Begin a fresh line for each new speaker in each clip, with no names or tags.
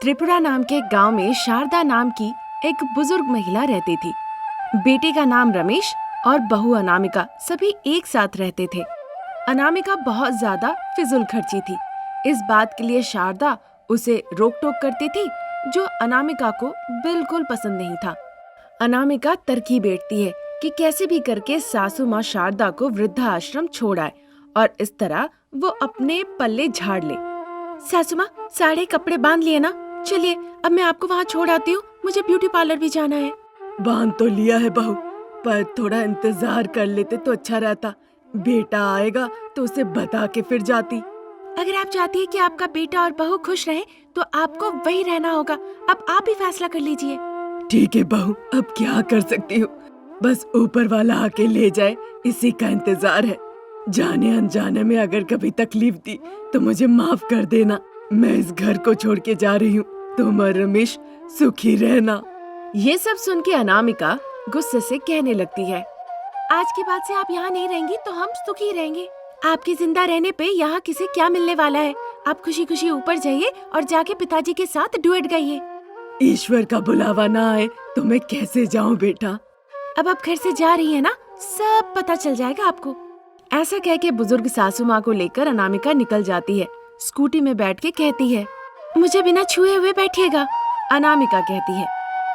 त्रिपुरा नाम के गांव में शारदा नाम की एक बुजुर्ग महिला रहती थी। बेटे का नाम रमेश और बहू अनामिका सभी एक साथ रहते थे। अनामिका बहुत ज्यादा फिजूल खर्ची थी। इस बात के लिए शारदा उसे रोक टोक करती थी, जो अनामिका को बिल्कुल पसंद नहीं था। अनामिका तरकीब बैठती है कि कैसे भी करके सासू माँ शारदा को वृद्धाश्रम छोड़ आए और इस तरह वो अपने पल्ले झाड़ ले। सासू माँ, सारे कपड़े बांध लिए ना? चलिए अब मैं आपको वहाँ छोड़ आती हूँ, मुझे ब्यूटी पार्लर भी जाना है।
बांध तो लिया है बहू, पर थोड़ा इंतजार कर लेते तो अच्छा रहता। बेटा आएगा तो उसे बता के फिर जाती।
अगर आप चाहती है कि आपका बेटा और बहू खुश रहे तो आपको वही रहना होगा। अब आप भी फैसला कर लीजिए।
ठीक है बहू, अब क्या कर सकती हूँ, बस ऊपर वाला आके ले जाए, इसी का इंतजार है। जाने अनजाने में अगर कभी तकलीफ दी तो मुझे माफ कर देना। मैं इस घर को छोड़ के जा रही हूँ, तुम और रमेश सुखी रहना।
ये सब सुन के अनामिका गुस्से से कहने लगती है, आज के बाद से आप यहाँ नहीं रहेंगी तो हम सुखी रहेंगे। आपके जिंदा रहने पे यहाँ किसे क्या मिलने वाला है? आप खुशी खुशी ऊपर जाइए और जाके पिताजी के साथ डुएट गाइए।
ईश्वर का बुलावा ना आए तो मैं कैसे जाऊँ बेटा?
अब आप घर से जा रही है ना, सब पता चल जाएगा आपको। ऐसा कह के बुजुर्ग सासू माँ को लेकर अनामिका निकल जाती है। स्कूटी में बैठ के कहती है, मुझे बिना छुए हुए बैठिएगा। अनामिका कहती है।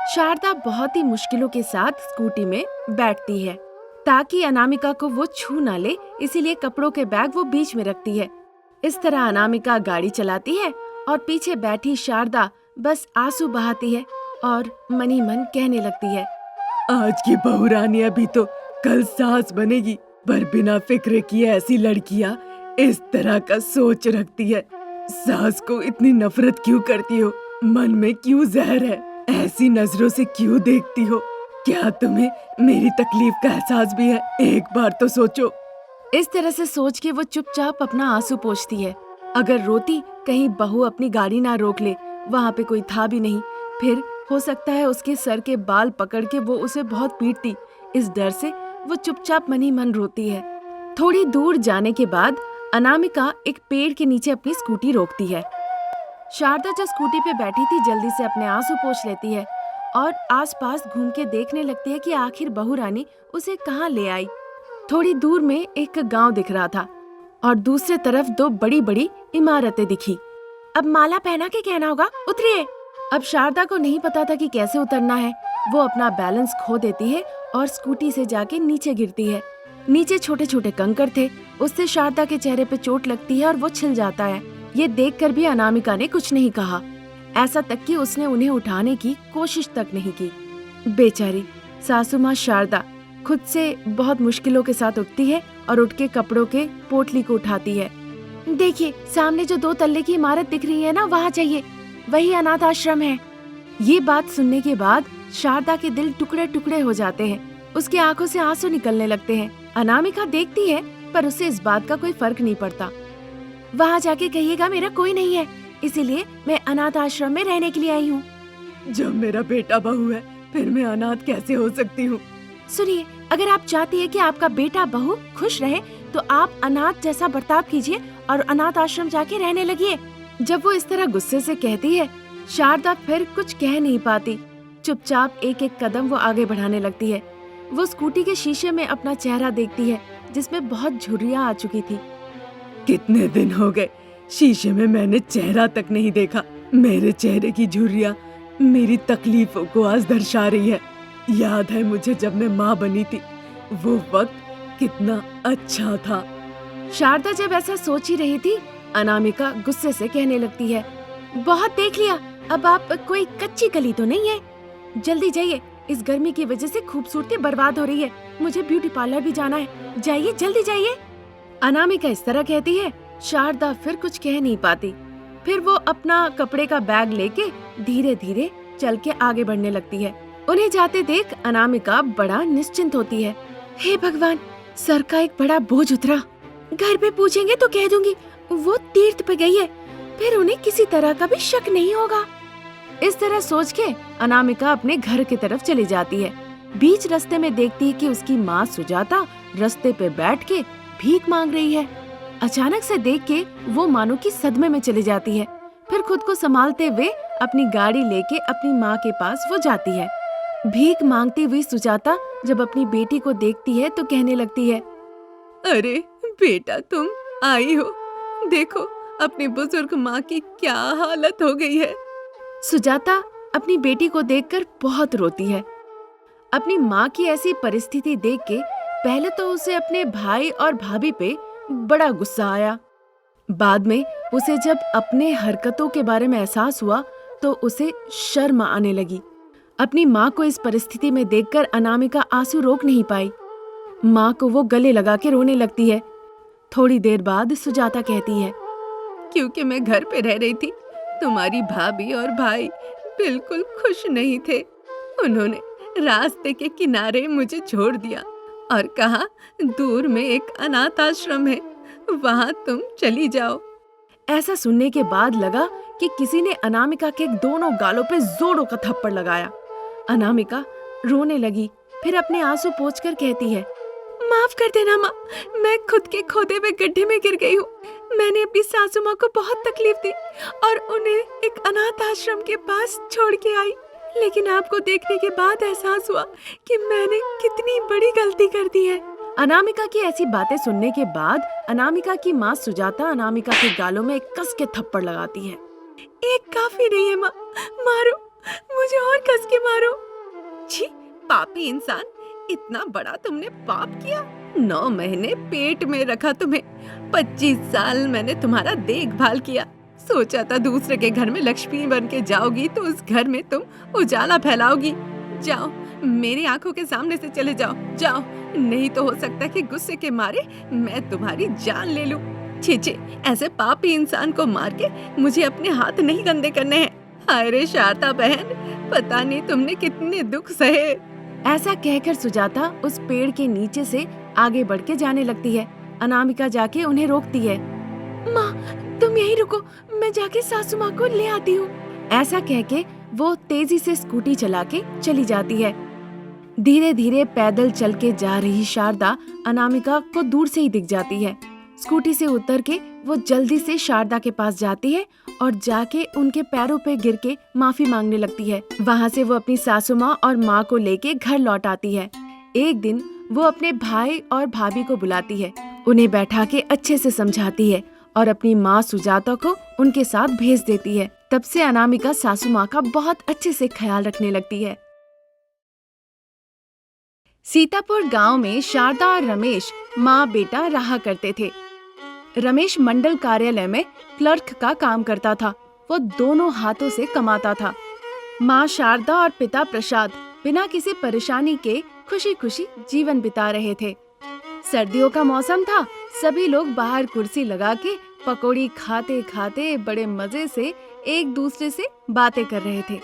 शारदा बहुत ही मुश्किलों के साथ स्कूटी में बैठती है ताकि अनामिका को वो छू ना ले, इसीलिए कपड़ों के बैग वो बीच में रखती है। इस तरह अनामिका गाड़ी चलाती है और पीछे बैठी शारदा बस आंसू बहाती है और मनी मन कहने लगती है,
आज की बहू रानी अभी तो कल सास बनेगी, पर बिना फिक्र किए ऐसी लड़कियां इस तरह का सोच रखती है। सास को इतनी नफरत क्यों करती हो? मन में क्यों जहर है? ऐसी नजरों से क्यों देखती हो? क्या तुम्हें मेरी तकलीफ का एहसास भी है? एक बार तो सोचो।
इस तरह से सोच के वो चुपचाप अपना आंसू पोंछती है। अगर रोती कहीं बहू अपनी गाड़ी ना रोक ले, वहाँ पे कोई था भी नहीं, फिर हो सकता है उसके सर के बाल पकड़ के वो उसे बहुत पीटती। इस डर से वो चुपचाप मनी मन रोती है। थोड़ी दूर जाने के बाद अनामिका एक पेड़ के नीचे अपनी स्कूटी रोकती है। शारदा जो स्कूटी पे बैठी थी जल्दी से अपने आंसू पोंछ लेती है और आसपास घूम के देखने लगती है कि आखिर बहू रानी उसे कहाँ ले आई। थोड़ी दूर में एक गांव दिख रहा था और दूसरे तरफ दो बड़ी बड़ी इमारतें दिखी। अब माला पहना के कहना होगा, उतरिए। अब शारदा को नहीं पता था कि कैसे उतरना है। वो अपना बैलेंस खो देती है और स्कूटी से जाके नीचे गिरती है। नीचे छोटे छोटे कंकड़ थे, उससे शारदा के चेहरे पे चोट लगती है और वो छिल जाता है। ये देखकर भी अनामिका ने कुछ नहीं कहा, ऐसा तक कि उसने उन्हें उठाने की कोशिश तक नहीं की। बेचारी सासू माँ शारदा खुद से बहुत मुश्किलों के साथ उठती है और उठ के कपड़ों के पोटली को उठाती है। देखिए सामने जो 2 तल्ले की इमारत दिख रही है ना, वहाँ जाइए, वही अनाथ आश्रम है। ये बात सुनने के बाद शारदा के दिल टुकड़े टुकड़े हो जाते हैं, उसकी आंखों से आंसू निकलने लगते हैं। अनामिका देखती है पर उसे इस बात का कोई फर्क नहीं पड़ता। वहाँ जाके कहिएगा मेरा कोई नहीं है, इसीलिए मैं अनाथ आश्रम में रहने के लिए आई हूँ।
जब मेरा बेटा बहू है फिर मैं अनाथ कैसे हो सकती हूँ?
सुनिए, अगर आप चाहती है कि आपका बेटा बहू खुश रहे तो आप अनाथ जैसा बर्ताव कीजिए और अनाथ आश्रम जाके रहने लगिए। जब वो इस तरह गुस्से से कहती है, शारदा फिर कुछ कह नहीं पाती। चुपचाप एक एक कदम वो आगे बढ़ाने लगती है। वो स्कूटी के शीशे में अपना चेहरा देखती है जिसमें बहुत झुर्रियाँ आ चुकी थी।
कितने दिन हो गए शीशे में मैंने चेहरा तक नहीं देखा। मेरे चेहरे की झुर्रियाँ मेरी तकलीफों को आज दर्शा रही है। याद है मुझे जब मैं माँ बनी थी, वो वक्त कितना अच्छा था।
शारदा जब ऐसा सोच ही रही थी, अनामिका गुस्से से कहने लगती है, बहुत देख लिया, अब आप कोई कच्ची कली तो नहीं है। जल्दी जाइए, इस गर्मी की वजह से खूबसूरती बर्बाद हो रही है। मुझे ब्यूटी पार्लर भी जाना है, जाइए जल्दी जाइए। अनामिका इस तरह कहती है। शारदा फिर कुछ कह नहीं पाती। फिर वो अपना कपड़े का बैग लेके धीरे धीरे चल के आगे बढ़ने लगती है। उन्हें जाते देख अनामिका बड़ा निश्चिंत होती है। हे भगवान, सर का एक बड़ा बोझ उतरा। घर पे पूछेंगे तो कह दूंगी वो तीर्थ पे गई है, फिर उन्हें किसी तरह का भी शक नहीं होगा। इस तरह सोच के अनामिका अपने घर की तरफ चली जाती है। बीच रास्ते में देखती है कि उसकी माँ सुजाता रास्ते पे बैठ के भीख मांग रही है। अचानक से देख के वो मानो कि सदमे में चली जाती है। फिर खुद को संभालते हुए अपनी गाड़ी लेके अपनी माँ के पास वो जाती है। भीख मांगती हुई सुजाता जब अपनी बेटी को देखती है तो कहने लगती है,
अरे बेटा, तुम आई हो। देखो अपनी बुजुर्ग माँ की क्या हालत हो गई है।
सुजाता अपनी बेटी को देखकर बहुत रोती है। अपनी माँ की ऐसी परिस्थिति देख के पहले तो उसे अपने भाई और भाभी पे बड़ा गुस्सा आया। बाद में उसे जब अपने हरकतों के बारे में एहसास हुआ तो उसे शर्म आने लगी। अपनी माँ को इस परिस्थिति में देखकर अनामिका आंसू रोक नहीं पाई। माँ को वो गले लगा के रोने लगती है। थोड़ी देर बाद सुजाता कहती है,
क्योंकि मैं घर पे रह रही थी, तुम्हारी भाभी और भाई बिल्कुल खुश नहीं थे। उन्होंने रास्ते के किनारे मुझे छोड़ दिया और कहा दूर में एक अनाथ आश्रम है, वहां तुम चली जाओ।
ऐसा सुनने के बाद लगा कि किसी ने अनामिका के दोनों गालों पे जोरों का थप्पड़ लगाया। अनामिका रोने लगी, फिर अपने आंसू पोंछकर कहती है, माफ कर देना माँ, मैं खुद के खोदे हुए गड्ढे में गिर गई हूँ। मैंने अपनी सासू माँ को बहुत तकलीफ दी और उन्हें एक अनाथ आश्रम के पास छोड़ के आई, लेकिन आपको देखने के बाद एहसास हुआ कि मैंने कितनी बड़ी गलती कर दी है। अनामिका की ऐसी बातें सुनने के बाद अनामिका की माँ सुजाता अनामिका के गालों में एक कस के थप्पड़ लगाती है। एक काफी नहीं है माँ, मारो मुझे और कस के मारो।
छी पापी इंसान, इतना बड़ा तुमने पाप किया। 9 महीने पेट में रखा तुम्हें, 25 साल मैंने तुम्हारा देखभाल किया। सोचा था दूसरे के घर में लक्ष्मी बन के जाओगी तो उस घर में तुम उजाला फैलाओगी। जाओ, मेरी आंखों के सामने से चले जाओ, जाओ, नहीं तो हो सकता है कि गुस्से के मारे मैं तुम्हारी जान ले लूं। छी, ऐसे पापी इंसान को मार के मुझे अपने हाथ नहीं गंदे करने हैं। हाय रे शारदा बहन, पता नहीं तुमने कितने दुख सहे।
ऐसा कहकर सुजाता उस पेड़ के नीचे से आगे बढ़ के जाने लगती है। अनामिका जाके उन्हें रोकती है। माँ, तुम यहीं रुको, मैं जाके सासू माँ को ले आती हूँ। ऐसा कह के वो तेजी से स्कूटी चला के चली जाती है। धीरे धीरे पैदल चल के जा रही शारदा अनामिका को दूर से ही दिख जाती है। स्कूटी से उतर के वो जल्दी से शारदा के पास जाती है और जाके उनके पैरों पे गिर के माफी मांगने लगती है। वहाँ से वो अपनी सासू माँ और माँ को लेके घर लौट आती है। एक दिन वो अपने भाई और भाभी को बुलाती है, उन्हें बैठा के अच्छे से समझाती है और अपनी माँ सुजाता को उनके साथ भेज देती है। तब से अनामिका सासू माँ का बहुत अच्छे से ख्याल रखने लगती है। सीतापुर गांव में शारदा और रमेश माँ बेटा रहा करते थे। रमेश मंडल कार्यालय में क्लर्क का काम करता था। वो दोनों हाथों से कमाता था। माँ शारदा और पिता प्रसाद बिना किसी परेशानी के खुशी खुशी जीवन बिता रहे थे। सर्दियों का मौसम था। सभी लोग बाहर कुर्सी लगा के पकौड़ी खाते खाते बड़े मजे से एक दूसरे से बातें कर रहे थे।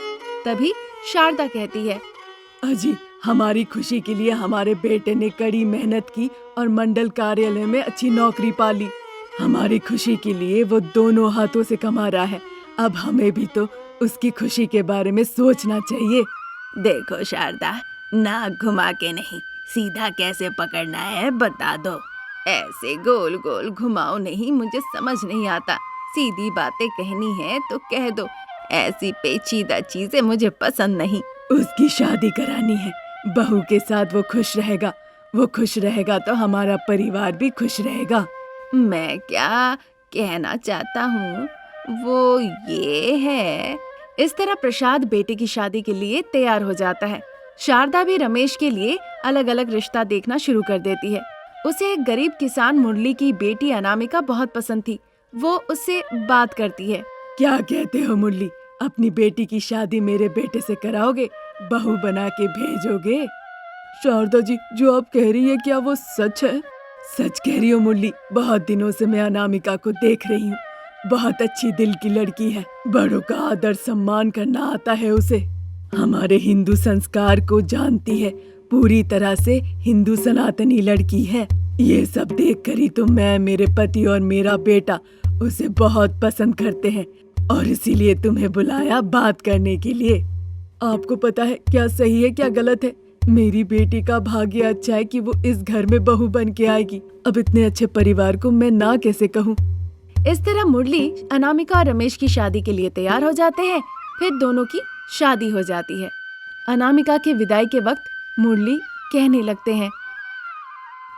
तभी शारदा कहती है,
अजी, हमारी खुशी के लिए हमारे बेटे ने कड़ी मेहनत की और मंडल कार्यालय में अच्छी नौकरी पा ली। हमारी खुशी के लिए वो दोनों हाथों से कमा रहा है। अब हमें भी तो उसकी खुशी के बारे में सोचना चाहिए।
देखो शारदा, नाक घुमा के नहीं, सीधा कैसे पकड़ना है बता दो।
ऐसे गोल गोल घुमाओ नहीं, मुझे समझ नहीं आता। सीधी बातें कहनी है तो कह दो, ऐसी पेचीदा चीजें मुझे पसंद नहीं। उसकी शादी करानी है, बहू के साथ वो खुश रहेगा। वो खुश रहेगा तो हमारा परिवार भी खुश रहेगा। मैं क्या कहना चाहता हूँ वो ये है।
इस तरह प्रसाद बेटे की शादी के लिए तैयार हो जाता है। शारदा भी रमेश के लिए अलग अलग रिश्ता देखना शुरू कर देती है। उसे एक गरीब किसान मुरली की बेटी अनामिका बहुत पसंद थी। वो उससे बात करती है।
क्या कहते हो मुरली, अपनी बेटी की शादी मेरे बेटे से कराओगे? बहू बना के भेजोगे? शारदा जी, जो आप कह रही है क्या वो सच है? सच कह रही हो मुरली, बहुत दिनों से मैं अनामिका को देख रही हूँ। बहुत अच्छी दिल की लड़की है। बड़ों का आदर सम्मान करना आता है उसे। हमारे हिंदू संस्कार को जानती है। पूरी तरह से हिंदू सनातनी लड़की है। ये सब देखकर ही तो मैं, मेरे पति और मेरा बेटा उसे बहुत पसंद करते हैं और इसीलिए तुम्हें बुलाया बात करने के लिए। आपको पता है क्या सही है क्या गलत है? मेरी बेटी का भाग्य अच्छा है कि वो इस घर में बहू बन के आएगी। अब इतने अच्छे परिवार को मैं ना कैसे कहूँ।
इस तरह मुरली अनामिका और रमेश की शादी के लिए तैयार हो जाते हैं। फिर दोनों की शादी हो जाती है। अनामिका के विदाई के वक्त मुरली कहने लगते हैं,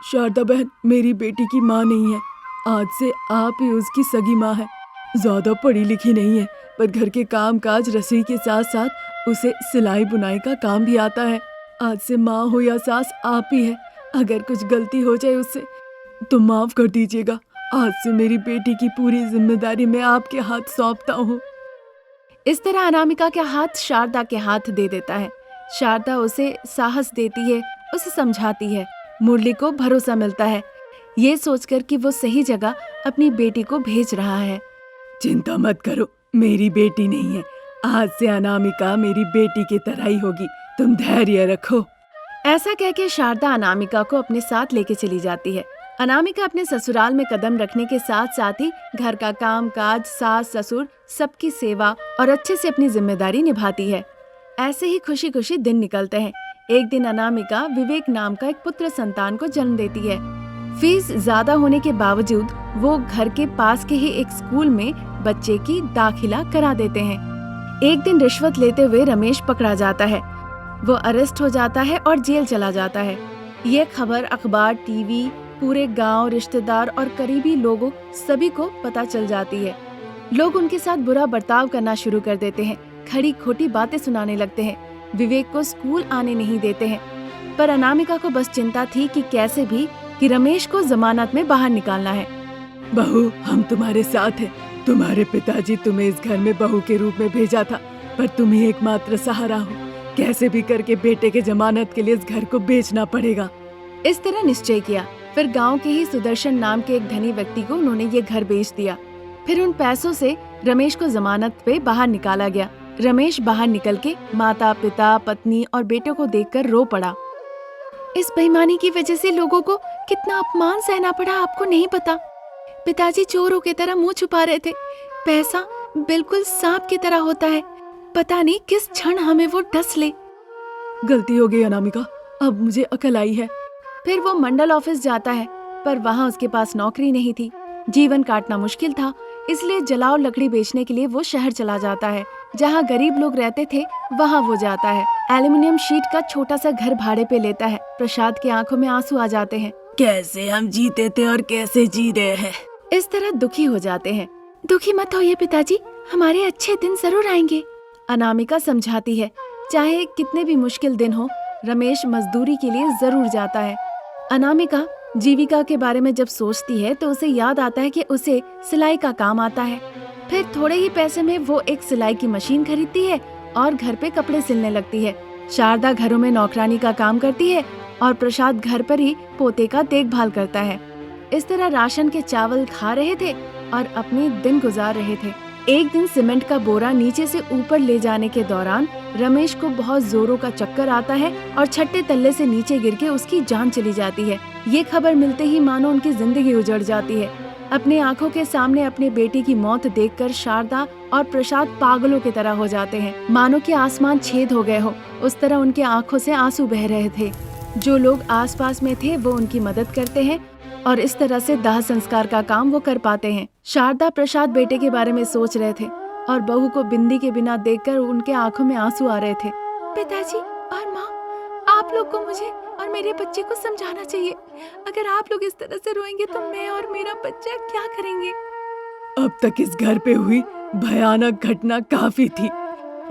शारदा बहन मेरी बेटी की माँ नहीं है, आज से आप ही उसकी सगी माँ है। ज्यादा पढ़ी लिखी नहीं है, पर घर के काम काज रसोई के साथ साथ उसे सिलाई बुनाई का काम भी आता है। आज से माँ हो या सास आप ही है। अगर कुछ गलती हो जाए उससे तो माफ कर दीजिएगा। आज से मेरी बेटी की पूरी जिम्मेदारी मैं आपके हाथ सौंपता हूँ।
इस तरह अनामिका के हाथ शारदा के हाथ दे देता है। शारदा उसे साहस देती है, उसे समझाती है। मुरली को भरोसा मिलता है, ये सोचकर कि वो सही जगह अपनी बेटी को भेज रहा है।
चिंता मत करो, मेरी बेटी नहीं है। आज से अनामिका मेरी बेटी की तरह ही होगी। तुम धैर्य रखो।
ऐसा कहकर शारदा अनामिका को अपने साथ लेके चली जाती है। अनामिका अपने ससुराल में कदम रखने के साथ साथ ही घर का काम काज, सास ससुर सबकी सेवा और अच्छे से अपनी जिम्मेदारी निभाती है। ऐसे ही खुशी खुशी दिन निकलते हैं। एक दिन अनामिका विवेक नाम का एक पुत्र संतान को जन्म देती है। फीस ज्यादा होने के बावजूद वो घर के पास के ही एक स्कूल में बच्चे की दाखिला करा देते हैं। एक दिन रिश्वत लेते हुए रमेश पकड़ा जाता है। वो अरेस्ट हो जाता है और जेल चला जाता है। ये खबर अखबार, टीवी, पूरे गांव, रिश्तेदार और करीबी लोगों सभी को पता चल जाती है। लोग उनके साथ बुरा बर्ताव करना शुरू कर देते हैं, खड़ी खोटी बातें सुनाने लगते हैं, विवेक को स्कूल आने नहीं देते हैं। पर अनामिका को बस चिंता थी कि कैसे भी कि रमेश को जमानत में बाहर निकालना है।
बहू, हम तुम्हारे साथ हैं। तुम्हारे पिताजी तुम्हें इस घर में बहू के रूप में भेजा था, पर तुम ही एकमात्र सहारा हो। कैसे भी करके बेटे के जमानत के लिए इस घर को बेचना पड़ेगा।
इस तरह निश्चय किया। फिर गांव के ही सुदर्शन नाम के एक धनी व्यक्ति को उन्होंने ये घर बेच दिया। फिर उन पैसों से रमेश को जमानत पे बाहर निकाला गया। रमेश बाहर निकल के माता, पिता, पत्नी और बेटों को देखकर रो पड़ा। इस बेईमानी की वजह से लोगों को कितना अपमान सहना पड़ा, आपको नहीं पता। पिताजी चोरों की तरह मुंह छुपा रहे थे। पैसा बिल्कुल सांप की तरह होता है, पता नहीं किस क्षण हमें वो डस ले।
गलती हो गई अनामिका, अब मुझे अकल आई है।
फिर वो मंडल ऑफिस जाता है, पर वहाँ उसके पास नौकरी नहीं थी। जीवन काटना मुश्किल था, इसलिए जलाओ लकड़ी बेचने के लिए वो शहर चला जाता है। जहाँ गरीब लोग रहते थे वहाँ वो जाता है। एल्युमिनियम शीट का छोटा सा घर भाड़े पे लेता है। प्रसाद की आंखों में आंसू आ जाते हैं।
कैसे हम जीते थे और कैसे जी रहे हैं।
इस तरह दुखी हो जाते हैं। दुखी मत होइए पिताजी, हमारे अच्छे दिन जरूर आएंगे। अनामिका समझाती है। चाहे कितने भी मुश्किल दिन हो, रमेश मजदूरी के लिए जरूर जाता है। अनामिका जीविका के बारे में जब सोचती है तो उसे याद आता है कि उसे सिलाई का काम आता है। फिर थोड़े ही पैसे में वो एक सिलाई की मशीन खरीदती है और घर पे कपड़े सिलने लगती है। शारदा घरों में नौकरानी का काम करती है और प्रसाद घर पर ही पोते का देखभाल करता है। इस तरह राशन के चावल खा रहे थे और अपने दिन गुजार रहे थे। एक दिन सीमेंट का बोरा नीचे से ऊपर ले जाने के दौरान रमेश को बहुत जोरों का चक्कर आता है और छठे तल्ले से नीचे गिर के उसकी जान चली जाती है। ये खबर मिलते ही मानो उनकी जिंदगी उजड़ जाती है। अपने आंखों के सामने अपने बेटे की मौत देखकर शारदा और प्रसाद पागलों की तरह हो जाते हैं। मानो कि आसमान छेद हो गए हो, उस तरह उनके आंखों से आंसू बह रहे थे। जो लोग आसपास में थे वो उनकी मदद करते हैं और इस तरह से दाह संस्कार का काम वो कर पाते हैं। शारदा प्रसाद बेटे के बारे में सोच रहे थे और बहू को बिंदी के बिना देखकर उनके आंखों में आंसू आ रहे थे। पिताजी और माँ, आप लोग को मुझे और मेरे बच्चे को समझाना चाहिए। अगर आप लोग इस तरह से रोएंगे तो मैं और मेरा बच्चा क्या करेंगे।
अब तक इस घर पे हुई भयानक घटना काफी थी।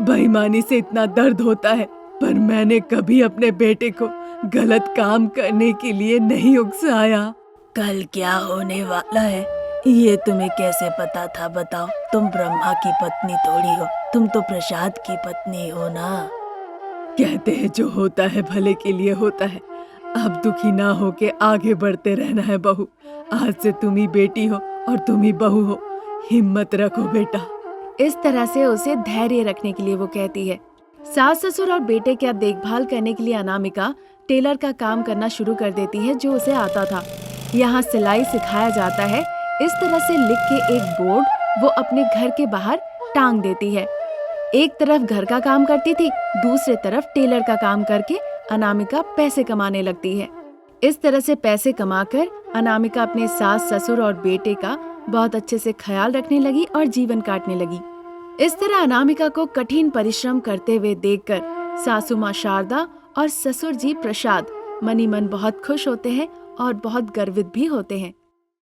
बेईमानी से इतना दर्द होता है, पर मैंने कभी अपने बेटे को गलत काम करने के लिए नहीं उकसाया।
कल क्या होने वाला है ये तुम्हें कैसे पता था, बताओ। तुम ब्रह्मा की पत्नी थोड़ी हो, तुम तो प्रसाद की पत्नी हो ना।
कहते हैं जो होता है भले के लिए होता है। अब दुखी ना हो के आगे बढ़ते रहना है बहू। आज से तुम ही बेटी हो और तुम ही बहू हो। हिम्मत रखो बेटा।
इस तरह से उसे धैर्य रखने के लिए वो कहती है। सास ससुर और बेटे का देखभाल करने के लिए अनामिका टेलर का काम करना शुरू कर देती है, जो उसे आता था। यहाँ सिलाई सिखाया जाता है। इस तरह से लिख के एक बोर्ड वो अपने घर के बाहर टांग देती है। एक तरफ घर का काम करती थी, दूसरे तरफ टेलर का काम करके अनामिका पैसे कमाने लगती है। इस तरह से पैसे कमाकर अनामिका अपने सास ससुर और बेटे का बहुत अच्छे से ख्याल रखने लगी और जीवन काटने लगी। इस तरह अनामिका को कठिन परिश्रम करते हुए देखकर सासू माँ शारदा और ससुर जी प्रसाद मनी मन बहुत खुश होते हैं और बहुत गर्वित भी होते हैं।